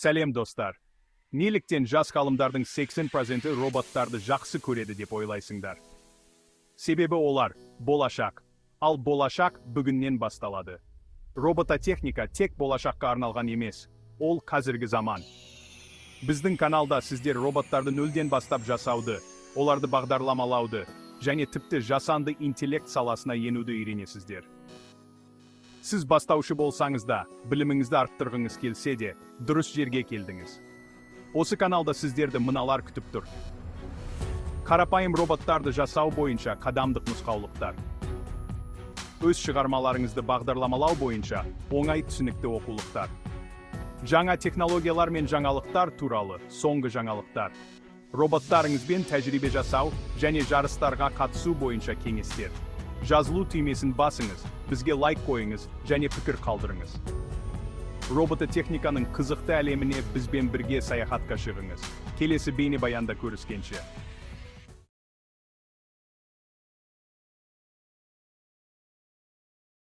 Сәлем достар. Неліктен жас ғалымдардың 80% роботтарды жақсы көреді деп ойлайсыңдар? Себебі олар болашақ. Ал болашақ бүгіннен басталады. Робототехника тек болашаққа арналған емес, ол қазіргі заман. Біздің каналда сіздер роботтарды нөлден бастап жасауды, оларды бағдарламалауды, және тіпті жасанды интеллект саласына енуді үйренесіздер. Сіз бастаушы болсаңыз да, біліміңізді арттырғыңыз келсе де, дұрыс жерге келдіңіз. Осы каналда сіздерді мыналар күтіп тұр. Қарапайым роботтарды жасау бойынша қадамдық нұсқаулықтар. Өз шығармаларыңызды бағдарламалау бойынша оңай түсінікті оқулықтар. Жаңа технологиялар мен жаңалықтар туралы соңғы жаңалықтар. Роботтарыңызбен тәжірибе жасау және жарыстарға қатысу бойынша кеңестер. Жазылу түймесін басыңыз, бізге лайк қойыңыз және пікір қалдырыңыз. Робототехниканың қызықты әлеміне бізбен бірге саяхатқа шығыңыз. Келесі бейнебаянда көріскенше.